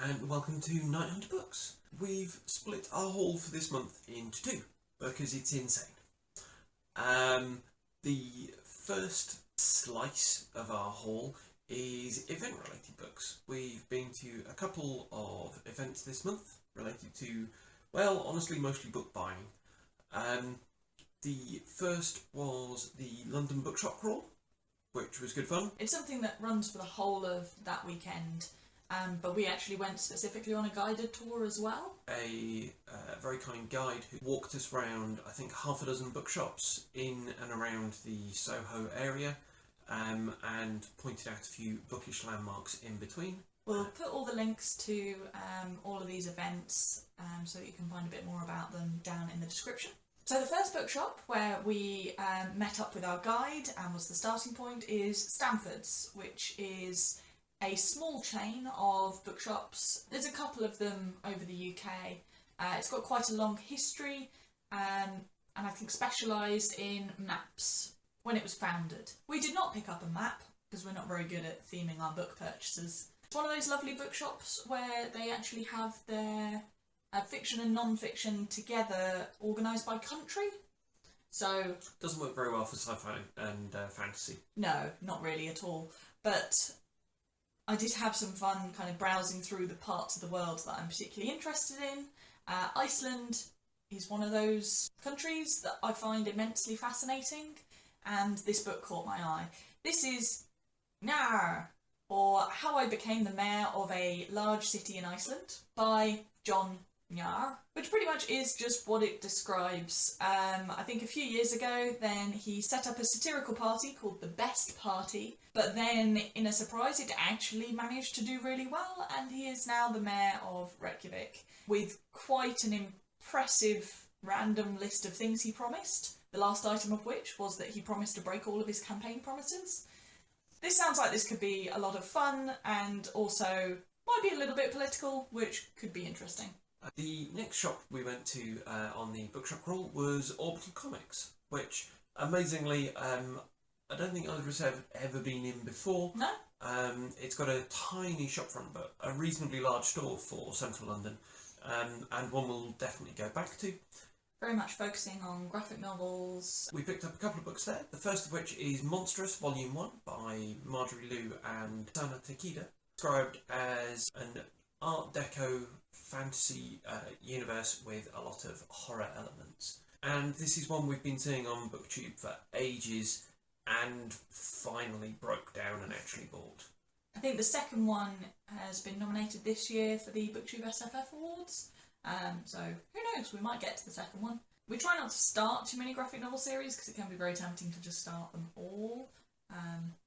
and welcome to KnightHunter Books. We've split our haul for this month into two because it's insane. The first slice of our haul is event-related books. We've been to a couple of events this month related to, well, honestly, mostly book buying. The first was the London Bookshop Crawl, which was good fun. It's something that runs for the whole of that weekend, but we actually went specifically on a guided tour as well. A very kind guide who walked us around, I think, half a dozen bookshops in and around the Soho area, and pointed out a few bookish landmarks in between. We'll put all the links to all of these events so that you can find a bit more about them down in the description. So the first bookshop where we met up with our guide and was the starting point is Stamford's, which is a small chain of bookshops. There's a couple of them over the UK. It's got quite a long history and I think specialised in maps when it was founded. We did not pick up a map because we're not very good at theming our book purchases. It's one of those lovely bookshops where they actually have their fiction and non-fiction together, organised by country. So doesn't work very well for sci-fi and fantasy. No, not really at all. But I did have some fun kind of browsing through the parts of the world that I'm particularly interested in. Iceland is one of those countries that I find immensely fascinating, and this book caught my eye. This is Gnarr, or How I Became the Mayor of a Large City in Iceland, by Gnarr, which pretty much is just what it describes. I think a few years ago then he set up a satirical party called the Best Party, but then in a surprise it actually managed to do really well, and he is now the mayor of Reykjavik with quite an impressive random list of things he promised, the last item of which was that he promised to break all of his campaign promises. This sounds like this could be a lot of fun and also might be a little bit political, which could be interesting. The next shop we went to on the bookshop crawl was Orbital Comics, which amazingly I don't think either of us have ever been in before. No? It's got a tiny shopfront but a reasonably large store for central London, and one we'll definitely go back to. Very much focusing on graphic novels. We picked up a couple of books there, the first of which is Monstress Volume 1 by Marjorie and Takeda, described as an Art Deco fantasy universe with a lot of horror elements. And this is one we've been seeing on BookTube for ages and finally broke down and actually bought. I think the second one has been nominated this year for the BookTube SFF Awards, so who knows, we might get to the second one. We try not to start too many graphic novel series because it can be very tempting to just start them all,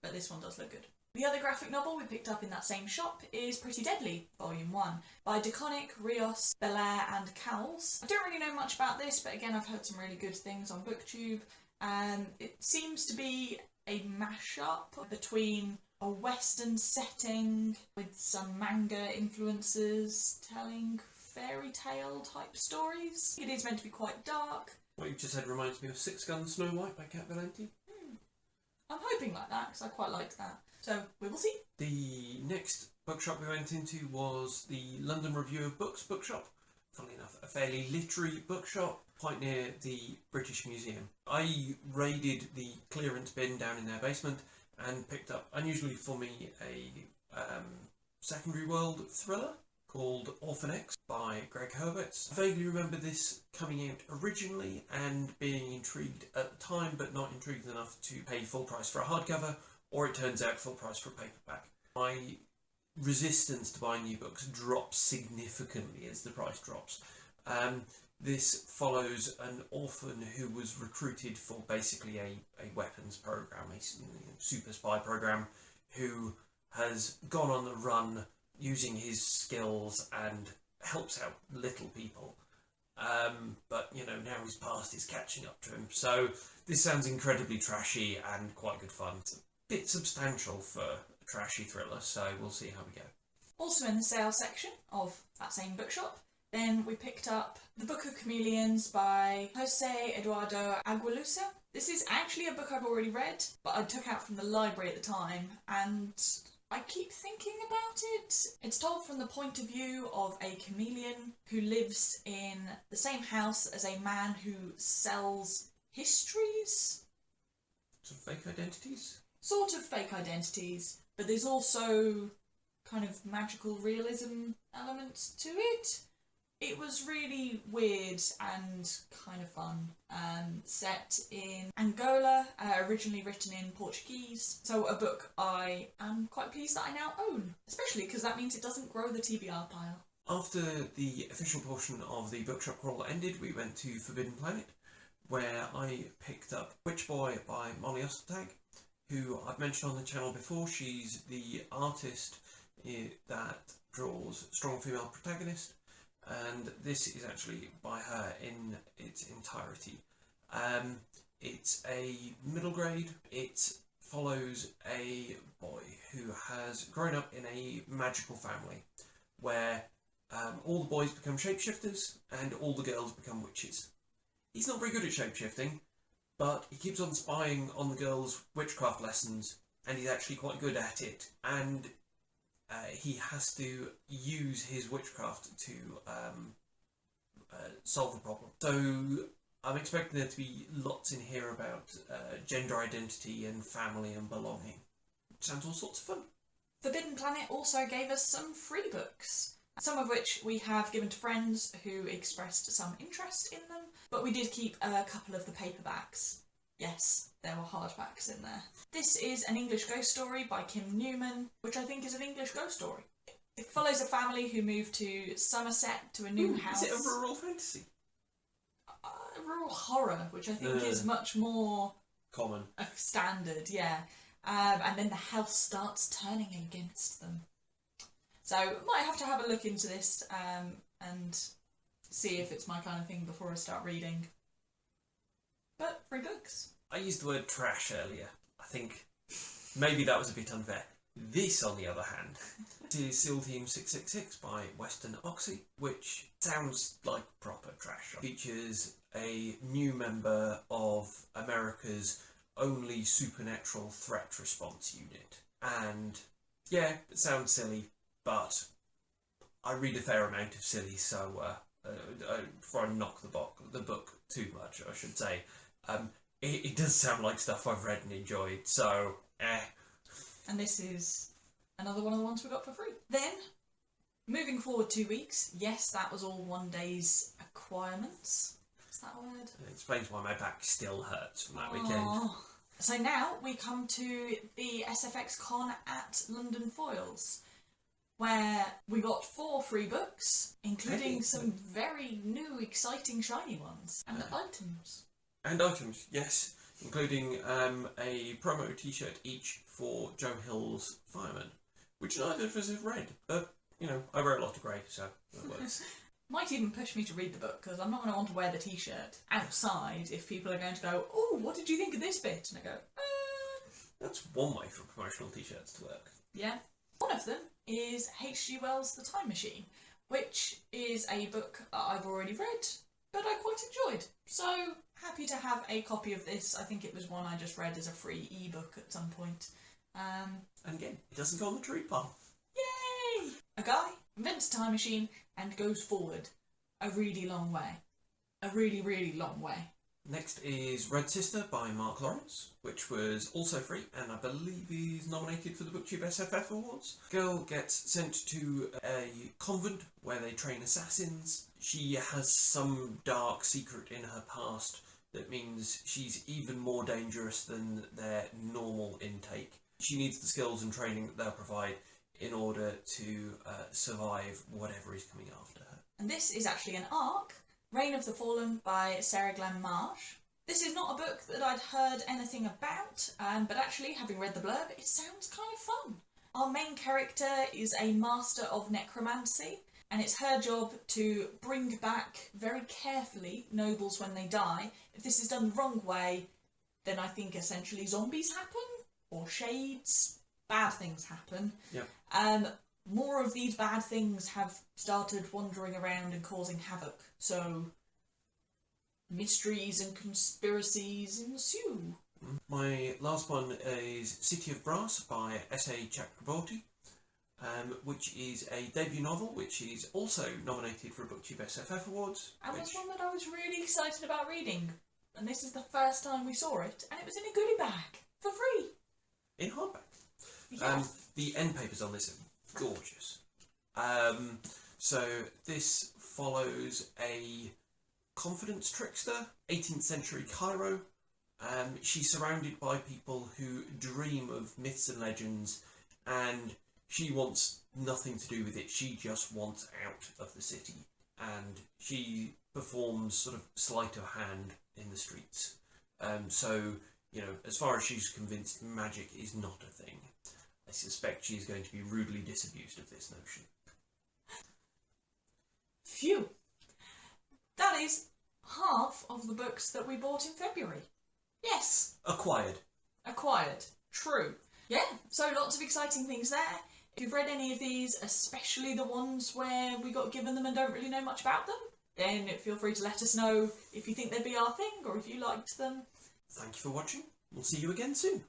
but this one does look good. The other graphic novel we picked up in that same shop is Pretty Deadly, Volume 1, by Deconnick, Rios, Bellaire and Cowles. I don't really know much about this, but again I've heard some really good things on BookTube. It seems to be a mashup between a Western setting with some manga influences, telling fairy tale type stories. It is meant to be quite dark. What you just said reminds me of Six Gun Snow White by Cat Valenti. I'm hoping like that because I quite liked that. So we will see. The next bookshop we went into was the London Review of Books bookshop. Funnily enough, a fairly literary bookshop quite near the British Museum. I raided the clearance bin down in their basement and picked up, unusually for me, a secondary world thriller called Orphan by Gregg. I vaguely remember this coming out originally and being intrigued at the time, but not intrigued enough to pay full price for a hardcover, or it turns out full price for a paperback. My resistance to buying new books drops significantly as the price drops. This follows an orphan who was recruited for basically a weapons program, a super spy program, who has gone on the run using his skills and helps out little people. But, you know, now his past is catching up to him. So this sounds incredibly trashy and quite good fun. It's a bit substantial for a trashy thriller, so we'll see how we go. Also in the sale section of that same bookshop, then we picked up The Book of Chameleons by José, Eduardo, Agualusa. This is actually a book I've already read, but I took out from the library at the time, and I keep thinking about it. It's told from the point of view of a chameleon who lives in the same house as a man who sells histories. Sort of fake identities? Sort of fake identities, but there's also kind of magical realism elements to it. It was really weird and kind of fun. Set in Angola, originally written in Portuguese. So a book I am quite pleased that I now own, especially because that means it doesn't grow the TBR pile. After the official portion of the bookshop crawl ended, we went to Forbidden Planet, where I picked up Witch Boy by Molly Ostertag, who I've mentioned on the channel before. She's the artist that draws strong female protagonist, and this is actually by her in its entirety. It's a middle grade. It follows a boy who has grown up in a magical family where all the boys become shapeshifters and all the girls become witches. He's not very good at shapeshifting, but he keeps on spying on the girls' witchcraft lessons, and he's actually quite good at it. And he has to use his witchcraft to solve the problem. So I'm expecting there to be lots in here about gender identity and family and belonging. Sounds all sorts of fun. Forbidden Planet also gave us some free books, some of which we have given to friends who expressed some interest in them, but we did keep a couple of the paperbacks. Yes, there were hardbacks in there. This is An English Ghost Story by Kim Newman, which I think is an English ghost story. It follows a family who move to Somerset to a new house. Is it a rural fantasy? Rural horror, which I think is much more common. Standard, yeah. And then the house starts turning against them. So might have to have a look into this and see if it's my kind of thing before I start reading. But free books. I used the word trash earlier. I think maybe that was a bit unfair. This, on the other hand, is SEAL Team 666 by Weston Ocshe, which sounds like proper trash. It features a new member of America's only supernatural threat response unit. And yeah, it sounds silly, but I read a fair amount of silly, so before I knock the book too much, I should say, it does sound like stuff I've read and enjoyed, so And this is another one of the ones we got for free. Then, moving forward 2 weeks, yes, that was all one day's acquirements. Is that a word? It explains why my back still hurts from that weekend. So now we come to the SFX Con at London Foils, where we got 4 free books, including some very new, exciting, shiny ones, and items. And items, yes, including a promo t-shirt each for Joe Hill's Fireman, which neither of us have read, but, you know, I wear a lot of grey, so that works. Might even push me to read the book, because I'm not going to want to wear the t-shirt outside if people are going to go, oh, what did you think of this bit? And I go, That's one way for promotional t-shirts to work. Yeah. One of them is H.G. Wells' The Time Machine, which is a book that I've already read, but I quite enjoyed. So, happy to have a copy of this. I think it was one I just read as a free ebook at some point. And again, it doesn't go on the tree pile. Yay! A guy invents a time machine and goes forward a really long way. A really, really long way. Next is Red Sister by Mark Lawrence, which was also free and I believe is nominated for the BookTube SFF Awards. Girl gets sent to a convent where they train assassins. She has some dark secret in her past that means she's even more dangerous than their normal intake. She needs the skills and training that they'll provide in order to survive whatever is coming after her. And this is actually an arc, Reign of the Fallen by Sarah Glenn Marsh. This is not a book that I'd heard anything about, but actually, having read the blurb, it sounds kind of fun. Our main character is a master of necromancy, and it's her job to bring back, very carefully, nobles when they die. If this is done the wrong way, then I think essentially zombies happen, or shades, bad things happen. Yep. More of these bad things have started wandering around and causing havoc, so mysteries and conspiracies ensue. My last one is City of Brass by S.A. Chakraborty, which is a debut novel which is also nominated for a BookTube SFF Awards. And was one that I was really excited about reading. And this is the first time we saw it, and it was in a goodie bag for free. In hardback. Yeah. The end papers on this are gorgeous. So this follows a confidence trickster, 18th century Cairo. She's surrounded by people who dream of myths and legends, and she wants nothing to do with it. She just wants out of the city, and she performs sort of sleight of hand in the streets. So, as far as she's convinced, magic is not a thing. I suspect she's going to be rudely disabused of this notion. Phew. That is half of the books that we bought in February. Yes. Acquired. True. Yeah, so lots of exciting things there. If you've read any of these, especially the ones where we got given them and don't really know much about them, then feel free to let us know if you think they'd be our thing or if you liked them. Thank you for watching. We'll see you again soon.